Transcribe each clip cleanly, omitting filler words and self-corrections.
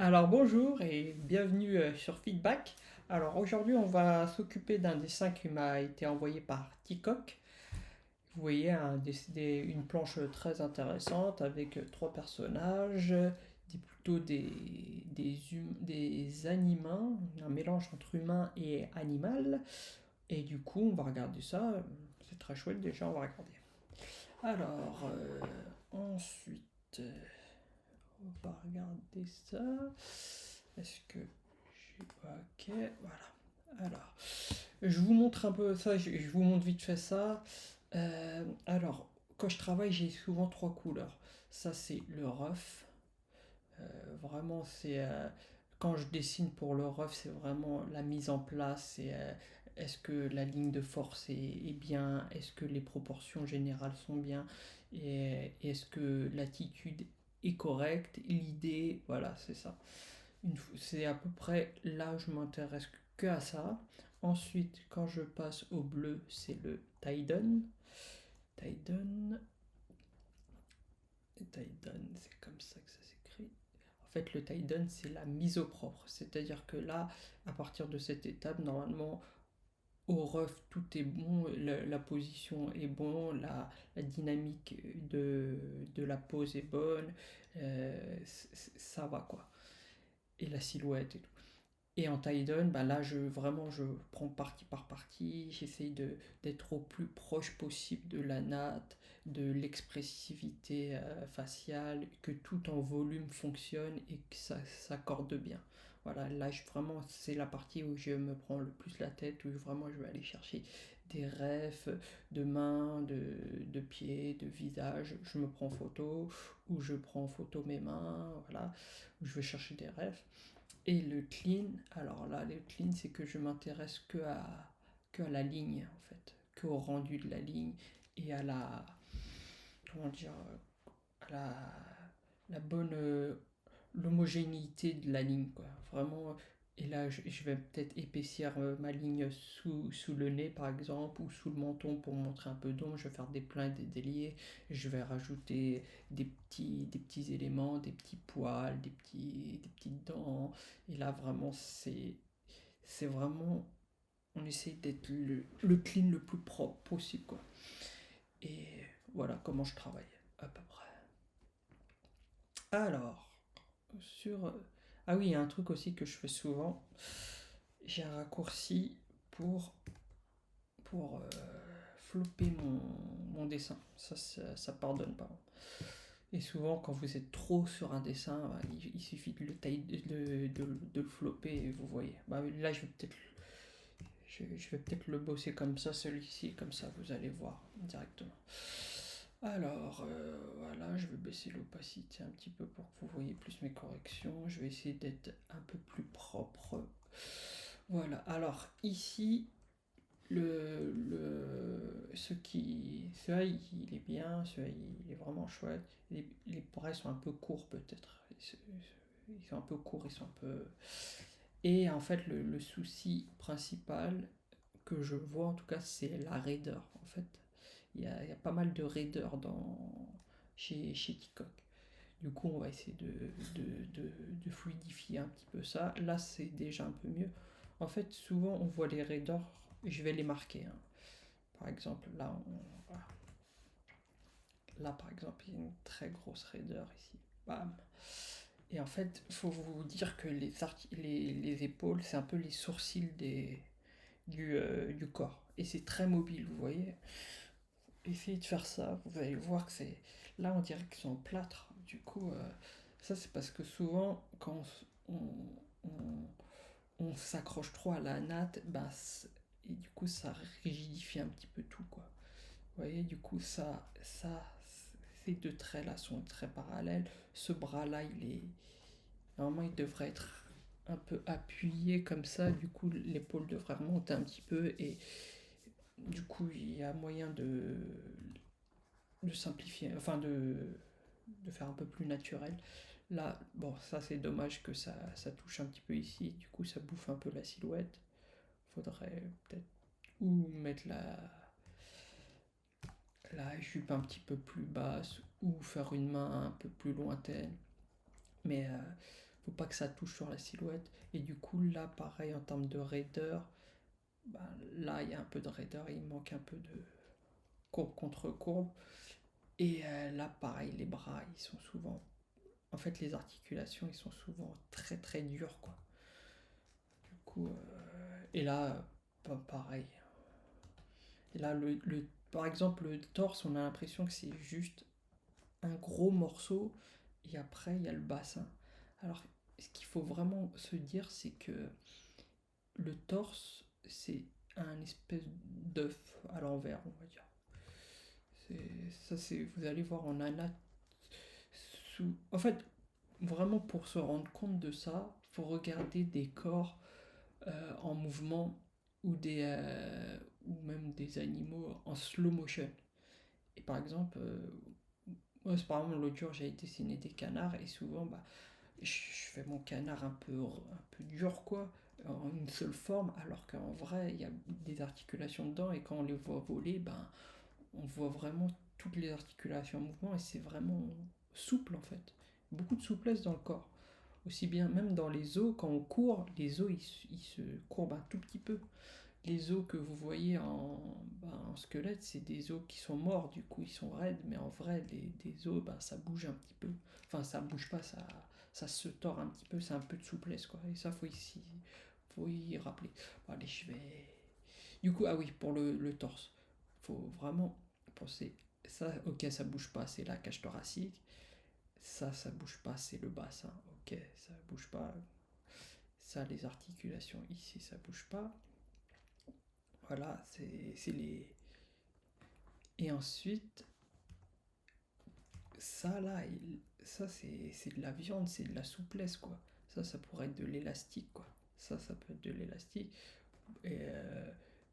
Alors bonjour et bienvenue sur Feedback. Alors aujourd'hui on va s'occuper d'un dessin qui m'a été envoyé par Tikok. Vous voyez une planche très intéressante avec trois personnages, plutôt des animaux, un mélange entre humain et animal. Et du coup on va regarder ça, c'est très chouette déjà, on va regarder. Alors ensuite on va regarder ça. Est-ce que Ok, voilà. Alors, je vous montre un peu ça, je vous montre vite fait ça. Alors, quand je travaille, j'ai souvent trois couleurs. Ça, c'est le rough. Vraiment, quand je dessine pour le rough, c'est vraiment la mise en place. Est-ce que la ligne de force est bien? Est-ce que les proportions générales sont bien? Et est-ce que l'attitude est correcte? L'idée, voilà, c'est ça. C'est à peu près là, je m'intéresse que à ça. Ensuite, quand je passe au bleu, c'est le Taiden. Taiden, Taiden, c'est comme ça que ça s'écrit. En fait, le Taiden, c'est la mise au propre. C'est-à-dire que là, à partir de cette étape, normalement, au rough, tout est bon, la position est bon, la dynamique de la pose est bonne, ça va quoi. Et la silhouette et tout. Et en Taïdon, bah là, je prends partie par partie, j'essaye d'être au plus proche possible de la natte, de l'expressivité faciale, que tout en volume fonctionne et que ça s'accorde bien. Voilà, là, vraiment, c'est la partie où je me prends le plus la tête, où vraiment je vais aller chercher des refs de mains, de pieds, de visage. Je me prends en photo, ou je prends en photo mes mains, voilà, où je vais chercher des refs. Et le clean, alors là, le clean, c'est que je m'intéresse que à la ligne, en fait, que au rendu de la ligne et à la, comment dire, à la bonne, l'homogénéité de la ligne, quoi. Vraiment, et là, je vais peut-être épaissir ma ligne sous le nez, par exemple, ou sous le menton pour montrer un peu d'ombre. Je vais faire des pleins, des déliés. Je vais rajouter des petits éléments, des petits poils, des petites dents. Et là, vraiment, c'est vraiment, on essaye d'être le clean le plus propre possible, quoi. Et voilà comment je travaille, à peu près. Alors, sur... Ah oui, il y a un truc aussi que je fais souvent. J'ai un raccourci pour, pour flopper mon dessin. Ça pardonne pas. Et souvent, quand vous êtes trop sur un dessin, bah, il suffit de le flopper et vous voyez. Bah, là, je vais peut-être le bosser comme ça, celui-ci, comme ça, vous allez voir directement. Alors, voilà, je vais baisser l'opacité un petit peu pour que vous voyez plus mes corrections. Je vais essayer d'être un peu plus propre. Voilà, alors ici, celui-là, il est bien, celui-là, il est vraiment chouette. Les bras sont un peu courts peut-être. Ils sont un peu courts, ils sont un peu... Et en fait, le souci principal que je vois en tout cas, c'est la raideur. En fait, il y a pas mal de raideur chez Tikok. Du coup, on va essayer de fluidifier un petit peu ça. Là, c'est déjà un peu mieux. En fait, souvent, on voit les raideurs, je vais les marquer, hein. Par exemple, voilà. Là, par exemple, il y a une très grosse raideur ici. Bam. Et en fait, il faut vous dire que les épaules, c'est un peu les sourcils du corps. Et c'est très mobile, vous voyez. Essayez de faire ça, vous allez voir que c'est... Là, on dirait qu'ils sont en plâtre. Du coup, ça, c'est parce que souvent, quand on s'accroche trop à la natte, ben, et du coup, ça rigidifie un petit peu tout, quoi. Vous voyez, du coup, ces deux traits-là sont très parallèles. Ce bras-là, normalement, il devrait être un peu appuyé comme ça. Du coup, l'épaule devrait remonter un petit peu et du coup, il y a moyen de simplifier, enfin de faire un peu plus naturel. Là, bon, ça c'est dommage que ça touche un petit peu ici, du coup ça bouffe un peu la silhouette. Faudrait peut-être ou mettre la jupe un petit peu plus basse ou faire une main un peu plus lointaine. Mais faut pas que ça touche sur la silhouette. Et du coup, là, pareil, en termes de raideur, ben, là, il y a un peu de raideur, il manque un peu de courbe contre courbe. Et là, pareil, les bras, ils sont souvent... En fait, les articulations, ils sont souvent très très durs, quoi. Du coup, et là, pareil. Et là, par exemple, le torse, on a l'impression que c'est juste un gros morceau, et après, il y a le bassin. Alors, ce qu'il faut vraiment se dire, c'est que le torse, c'est un espèce d'œuf à l'envers, on va dire. Vous allez voir en anat. En fait, vraiment pour se rendre compte de ça, il faut regarder des corps en mouvement ou même des animaux en slow motion. Et par exemple, moi, par exemple, l'autre jour, j'ai dessiné des canards et souvent, bah, je fais mon canard un peu dur, quoi, en une seule forme, alors qu'en vrai, il y a des articulations dedans et quand on les voit voler, ben, on voit vraiment toutes les articulations en mouvement et c'est vraiment souple en fait. Beaucoup de souplesse dans le corps. Aussi bien, même dans les os, quand on court, les os ils se courbent un tout petit peu. Les os que vous voyez en squelette, c'est des os qui sont morts, du coup ils sont raides, mais en vrai, des os, ben, ça bouge un petit peu. Enfin, ça bouge pas, ça se tord un petit peu, c'est un peu de souplesse, quoi. Et ça, faut y rappeler. Bon, allez, je vais. Du coup, ah oui, pour le torse, faut vraiment penser. Ça, ok, ça bouge pas, c'est la cage thoracique. Ça bouge pas, c'est le bassin. Ok, ça bouge pas. Ça, les articulations ici, ça bouge pas. Voilà, c'est les. Et ensuite, ça là, ça c'est de la viande, c'est de la souplesse, quoi. Ça pourrait être de l'élastique, quoi. Ça peut être de l'élastique. Et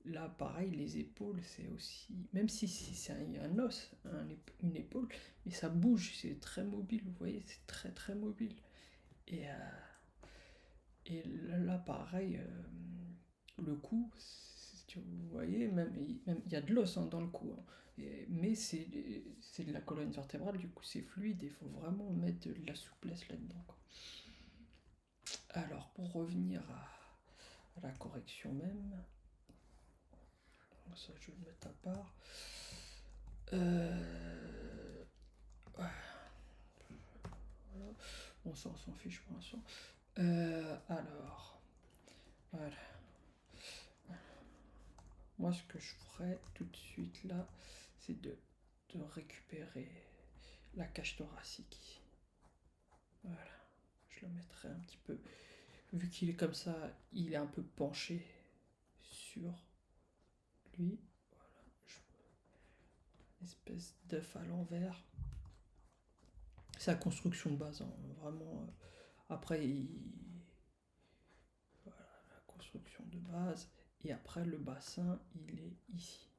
là, pareil, les épaules, c'est aussi. Même si c'est un os, une épaule, mais ça bouge, c'est très mobile, vous voyez, c'est très très mobile. Et, et là, pareil, le cou, vous voyez, même il y a de l'os dans le cou, hein. Mais c'est de la colonne vertébrale, du coup c'est fluide, il faut vraiment mettre de la souplesse là-dedans, quoi. Alors, pour revenir à la correction même, ça je vais le mettre à part. Voilà. Bon, ça on s'en fiche pour l'instant. Alors, voilà. Moi, ce que je ferais tout de suite là, c'est de récupérer la cage thoracique ici. Voilà. Je le mettrai un petit peu. Vu qu'il est comme ça, il est un peu penché sur lui. Une espèce d'œuf à l'envers. C'est la construction de base, hein, vraiment. Après, voilà, la construction de base. Et après, le bassin, il est ici.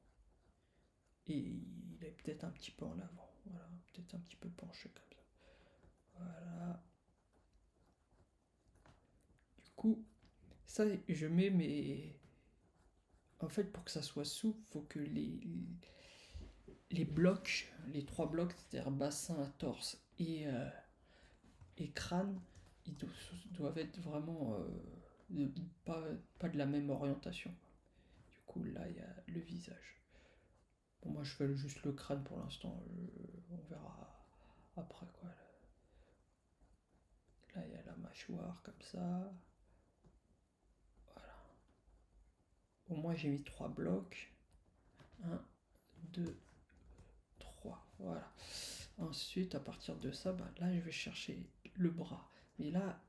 Et il est peut-être un petit peu en avant. Voilà, peut-être un petit peu penché comme ça. Voilà. Du coup, ça, je mets mes. En fait, pour que ça soit souple, faut que les blocs, les trois blocs, c'est-à-dire bassin, torse et crâne, ils doivent être vraiment pas de la même orientation. Du coup, là, il y a le visage. Bon, moi, je fais juste le crâne pour l'instant. On verra après, quoi. Là, il y a la mâchoire, comme ça. Voilà. Au moins, j'ai mis trois blocs. 1, 2, 3. Voilà. Ensuite, à partir de ça, bah, là, je vais chercher le bras. Mais là,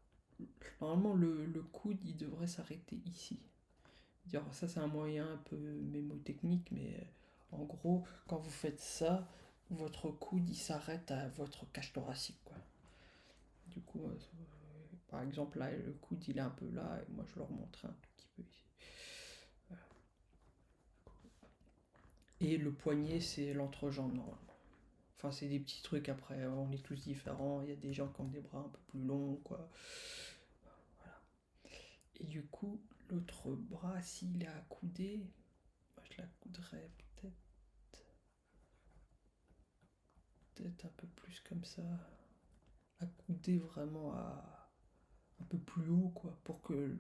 normalement, le coude, il devrait s'arrêter ici. Ça, c'est un moyen un peu mémotechnique, mais en gros, quand vous faites ça, votre coude, il s'arrête à votre cage thoracique, quoi. Du coup, par exemple, là, le coude, il est un peu là, et moi, je le remonterai un tout petit peu ici. Voilà. Et le poignet, c'est l'entrejambe, normalement. Enfin, c'est des petits trucs après, on est tous différents. Il y a des gens qui ont des bras un peu plus longs, quoi. Voilà. Et du coup, l'autre bras, s'il est accoudé, moi, je l'accouderais peut-être un peu plus comme ça. Accoudé vraiment un peu plus haut, quoi, pour que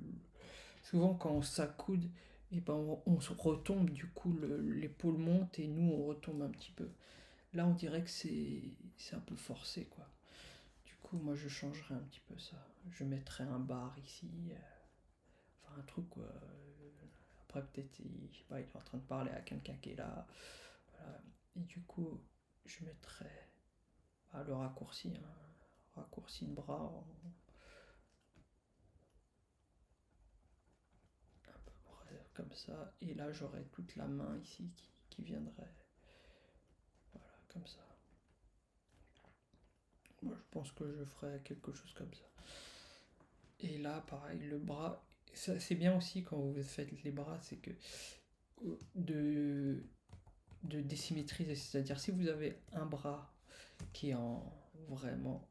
souvent quand on s'accoude, et ben on se retombe, du coup l'épaule monte et nous on retombe un petit peu. Là on dirait que c'est un peu forcé, quoi. Du coup moi je changerais un petit peu ça. Je mettrais un bar ici, enfin un truc quoi. Après peut-être je sais pas, il est en train de parler à quelqu'un qui est là. Voilà. Et du coup je mettrais le raccourci, hein, raccourci de bras à peu près comme ça. Et là j'aurais toute la main ici qui viendrait. Voilà, comme ça. Moi, je pense que je ferais quelque chose comme ça. Et là, pareil, le bras. Ça, c'est bien aussi quand vous faites les bras, c'est que de, de désymétriser. C'est-à-dire, si vous avez un bras qui est vraiment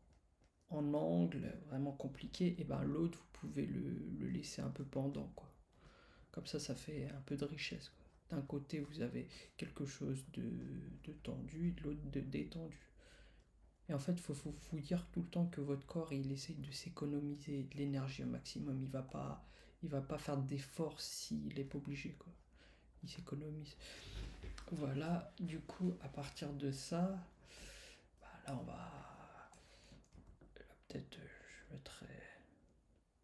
en angle, vraiment compliqué, et ben l'autre, vous pouvez le laisser un peu pendant, quoi. Comme ça fait un peu de richesse, quoi. D'un côté, vous avez quelque chose de tendu, et de l'autre de détendu. Et en fait, il faut vous dire tout le temps que votre corps, il essaye de s'économiser de l'énergie au maximum. Il va pas faire d'efforts s'il n'est pas obligé, quoi. Il s'économise. Voilà, du coup, à partir de ça, là, on va... Là, peut-être, je mettrai...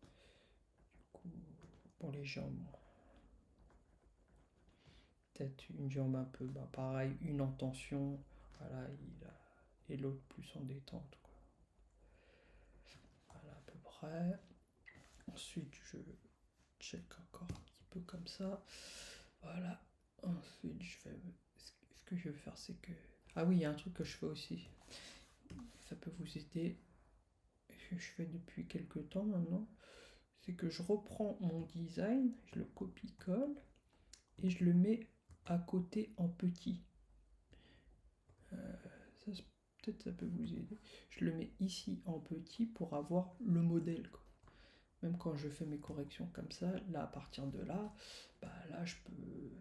Du coup, pour les jambes, peut-être une jambe un peu... pareil, une en tension. Voilà, et l'autre plus en détente, quoi. Voilà, à peu près. Ensuite, je check encore un petit peu comme ça. Voilà. Ensuite, ce que je vais faire, c'est que... Ah oui, il y a un truc que je fais aussi. Ça peut vous aider. Que je fais depuis quelques temps maintenant. C'est que je reprends mon design, je le copie-colle et je le mets à côté en petit. Ça, peut-être ça peut vous aider. Je le mets ici en petit pour avoir le modèle, quoi. Même quand je fais mes corrections comme ça, là, à partir de là, là, je peux...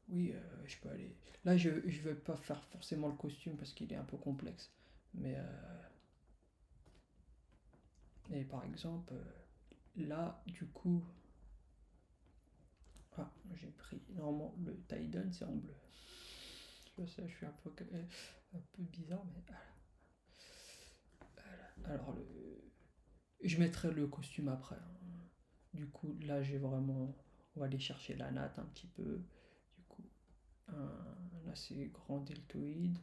Oui, je peux aller. Là, je vais pas faire forcément le costume parce qu'il est un peu complexe. Mais, par exemple, là, du coup. Ah, j'ai pris. Normalement, le tie-down, c'est en bleu. Je sais, je suis un peu bizarre, mais. Voilà. Alors, je mettrai le costume après, hein. Du coup, là, j'ai vraiment. On va aller chercher la natte un petit peu. Du coup, un assez grand deltoïde.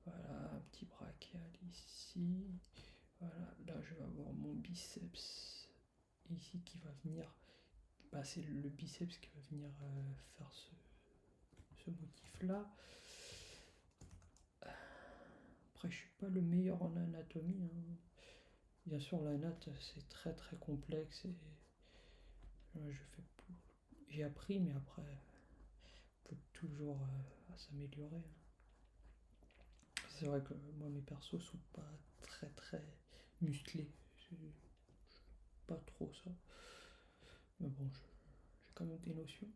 Voilà, un petit brachial ici. Voilà, là je vais avoir mon biceps ici qui va venir. C'est le biceps qui va venir faire ce motif là. Après, je suis pas le meilleur en anatomie, hein. Bien sûr, la natte c'est très très complexe et j'ai appris, mais après, il faut toujours s'améliorer, hein. C'est vrai que moi, mes persos sont pas très très musclés. C'est pas trop ça. Mais bon, j'ai quand même des notions.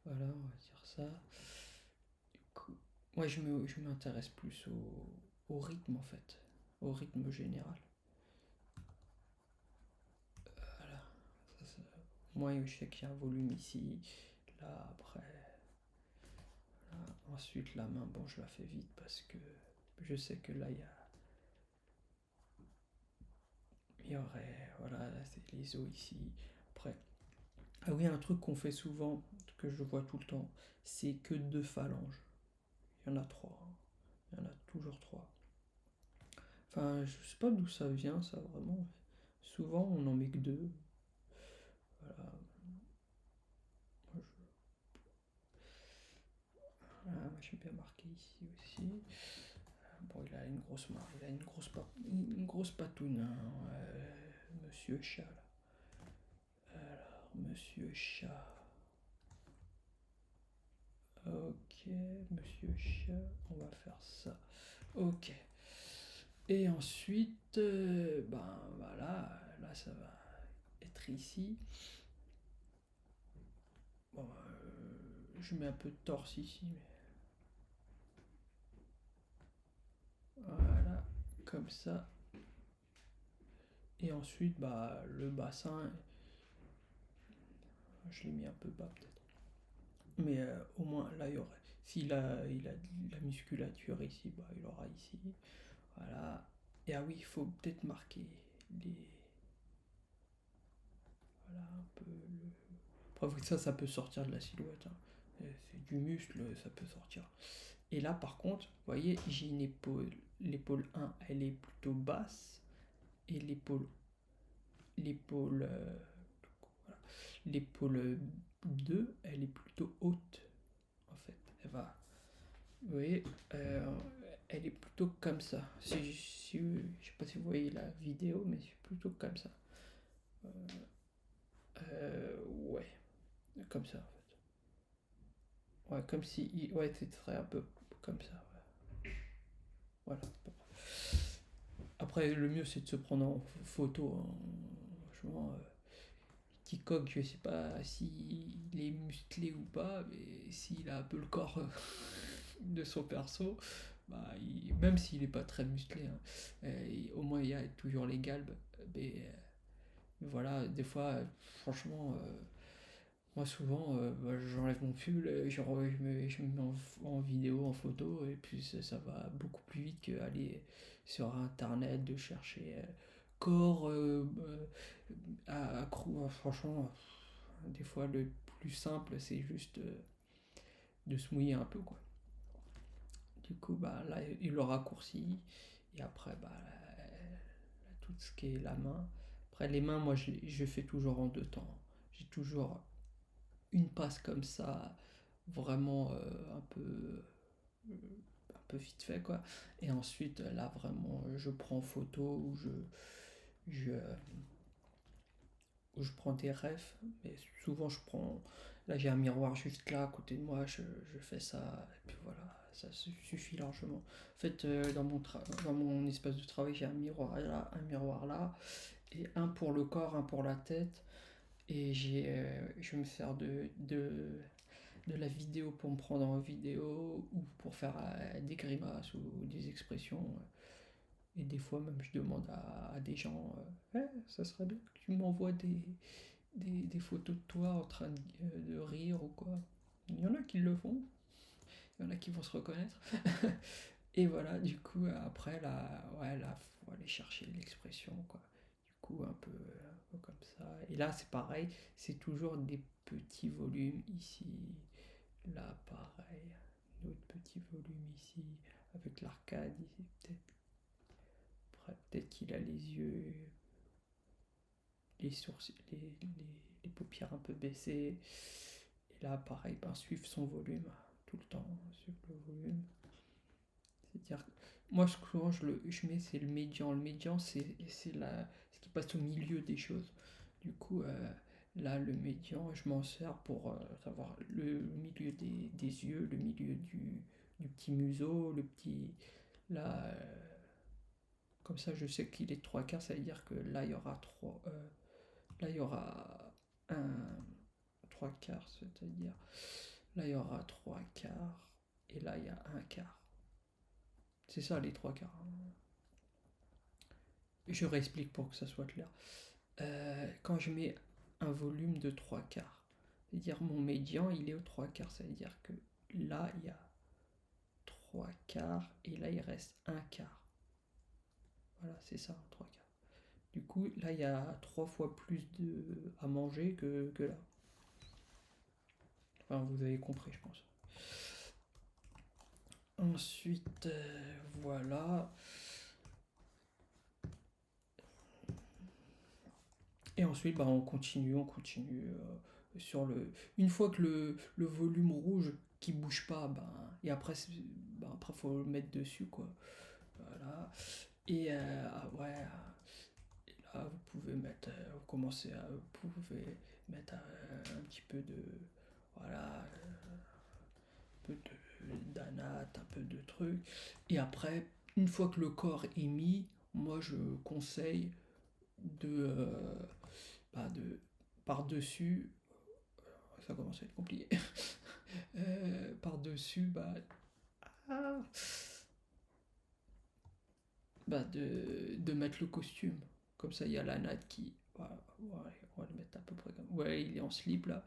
Voilà, on va dire ça. Du coup, moi, je m'intéresse plus au rythme, en fait. Au rythme général. Voilà. Moi, je sais qu'il y a un volume ici. Là, après. Là. Ensuite, la main, bon, je la fais vite parce que je sais que là, il y aurait. Voilà, là, c'est les os ici. Après. Ah oui, un truc qu'on fait souvent, que je vois tout le temps, c'est que 2 phalanges. Il y en a 3, hein. Il y en a toujours 3. Enfin, je sais pas d'où ça vient, ça vraiment. Souvent, on en met que 2. Voilà. Moi, moi, j'aime bien marquer ici aussi. Bon, il a une grosse marque, il a une grosse patoune, hein, Monsieur Chat. Alors, Monsieur Chat. Ok, Monsieur Chat, on va faire ça. Ok. Et ensuite, voilà, là ça va être ici. Bon, je mets un peu de torse ici, mais voilà, comme ça. Et ensuite, bah, le bassin, je l'ai mis un peu bas peut-être. Mais au moins, là, il y aurait. Il a de la musculature ici, bah, il aura ici. Voilà. Et ah oui, il faut peut-être marquer les. Voilà, un peu le. Après, ça peut sortir de la silhouette, hein. C'est du muscle, ça peut sortir. Et là, par contre, vous voyez, j'ai une épaule. L'épaule 1, elle est plutôt basse. Et l'épaule, voilà. L'épaule 2, elle est plutôt haute, en fait. Elle va. Vous voyez, elle est plutôt comme ça. Je sais pas si vous voyez la vidéo, mais c'est plutôt comme ça. Ouais, comme ça en fait. Ouais, comme si. Ouais, c'est très un peu comme ça. Ouais. Voilà. Après, le mieux c'est de se prendre en photo, hein. Franchement, petit coq, je sais pas s'il est musclé ou pas, mais s'il a un peu le corps de son perso, bah, même s'il est pas très musclé, hein, au moins il y a toujours les galbes. Mais voilà, des fois, franchement, moi souvent, bah, j'enlève mon pull, je me mets en vidéo, en photo, et puis ça va beaucoup plus vite qu'aller sur internet, de chercher corps franchement, des fois le plus simple c'est juste de se mouiller un peu quoi. Du coup, bah là, il le raccourcit. Et après, bah, tout ce qui est la main. Après, les mains, moi, je fais toujours en deux temps. J'ai toujours une passe comme ça, vraiment un peu vite fait, quoi. Et ensuite, là, vraiment, je prends photo je, où je prends des refs. Mais souvent, je prends. Là, j'ai un miroir juste là, à côté de moi, je fais ça. Et puis voilà, ça suffit largement. En fait, dans mon espace de travail, j'ai un miroir là, et un pour le corps, un pour la tête. Et je vais me sers de la vidéo pour me prendre en vidéo ou pour faire des grimaces ou des expressions. Et des fois, même, je demande à des gens ça serait bien que tu m'envoies des photos de toi en train de rire ou quoi. Il y en a qui le font, il y en a qui vont se reconnaître. Et voilà, du coup, après, là, faut aller chercher l'expression, quoi. Du coup, un peu comme ça. Et là, c'est pareil, c'est toujours des petits volumes ici. Là, pareil, un autre petit volume ici, avec l'arcade ici, peut-être. Après, peut-être qu'il a les yeux, les sourcils, les paupières un peu baissées. Et là, pareil, ben, suivre son volume tout le temps, suivre le volume. C'est-à-dire, moi, souvent, je mets, c'est le médian. Le médian, ce qui passe au milieu des choses. Du coup, là, le médian, je m'en sers pour savoir le milieu des yeux, le milieu du petit museau, le petit. Là, comme ça, je sais qu'il est trois quarts, ça veut dire que là, il y aura trois. Là, il y aura un trois quarts, c'est-à-dire là, il y aura trois quarts, et là, il y a un quart. C'est ça, les trois quarts, hein. Je réexplique pour que ça soit clair. Quand je mets un volume de trois quarts, c'est-à-dire mon médian, il est au trois quarts, ça veut dire que là, il y a trois quarts, et là, il reste un quart. Voilà, c'est ça, trois quarts. Du coup, là, il y a trois fois plus à manger que là. Enfin, vous avez compris, je pense. Ensuite, voilà. Et ensuite, bah, on continue sur le. Une fois que le volume rouge qui bouge pas, ben, et après, après faut le mettre dessus, quoi. Voilà. Et ouais, et là, vous pouvez mettre, vous pouvez mettre un petit peu de, voilà, un peu d'anat, un peu de trucs. Et après, une fois que le corps est mis, moi je conseille de, de par-dessus, ça commence à être compliqué, par-dessus, de mettre le costume. Comme ça, il y a la natte qui... Voilà, ouais, on va le mettre à peu près comme... Ouais, il est en slip là.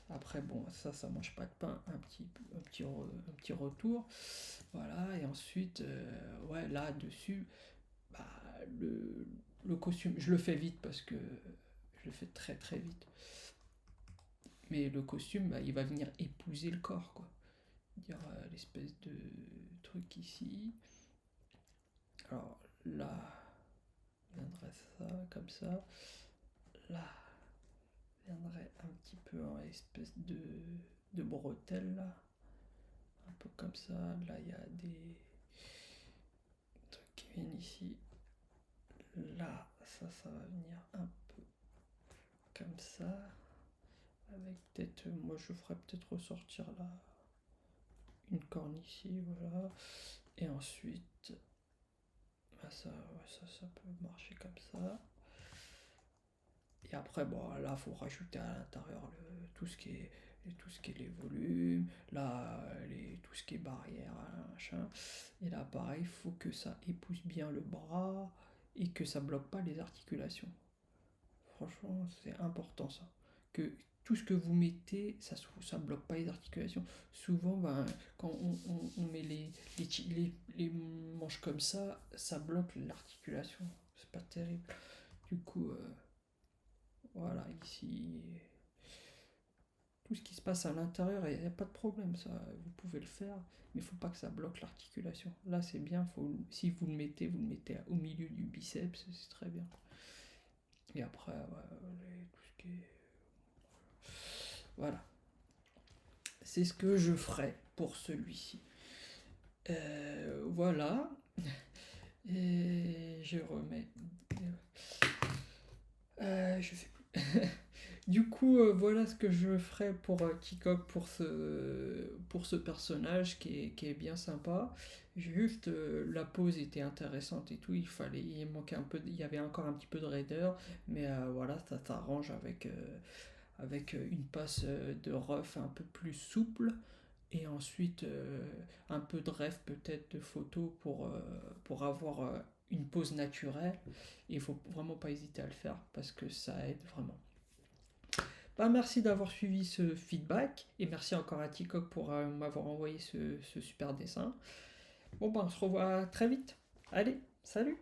Après, bon, ça mange pas de pain. Un petit retour. Voilà, et ensuite, ouais, là, dessus, bah, le costume, je le fais vite parce que je le fais très très vite. Mais le costume, bah, il va venir épouser le corps, quoi. Dire l'espèce de truc ici. Alors là, viendrait ça comme ça. Là, viendrait un petit peu en espèce de bretelle là. Un peu comme ça. Là, il y a des trucs qui viennent ici. Là, ça va venir un peu comme ça. Avec peut-être, moi je ferais peut-être ressortir là une corne ici, voilà. Et ensuite, bah ça, ouais, ça peut marcher comme ça. Et après, bon, là, faut rajouter à l'intérieur tout ce qui est les volumes, là, tout ce qui est barrière, machin. Et là, pareil, il faut que ça épouse bien le bras et que ça bloque pas les articulations. Franchement, c'est important ça. Que tout ce que vous mettez, ça bloque pas les articulations. Souvent, ben, quand on met les manches comme ça bloque l'articulation. C'est pas terrible. Du coup, voilà, ici, tout ce qui se passe à l'intérieur, il n'y a pas de problème, ça, vous pouvez le faire, mais il ne faut pas que ça bloque l'articulation. Là, c'est bien, si vous le mettez au milieu du biceps, c'est très bien. Et après, ouais, tout ce qui est... Voilà. C'est ce que je ferai pour celui-ci. Voilà. Et je remets... je sais plus. Du coup, voilà ce que je ferai pour Kikok, pour ce personnage qui est bien sympa. Juste, la pose était intéressante et tout. Il manquait un peu, il y avait encore un petit peu de raideur, mais voilà, ça s'arrange avec une passe de ref un peu plus souple et ensuite un peu de ref peut-être de photo pour avoir une pose naturelle. Il faut vraiment pas hésiter à le faire parce que ça aide vraiment. Bah, merci d'avoir suivi ce feedback et merci encore à Tikok pour m'avoir envoyé ce super dessin. Bon, bah, on se revoit très vite. Allez, salut!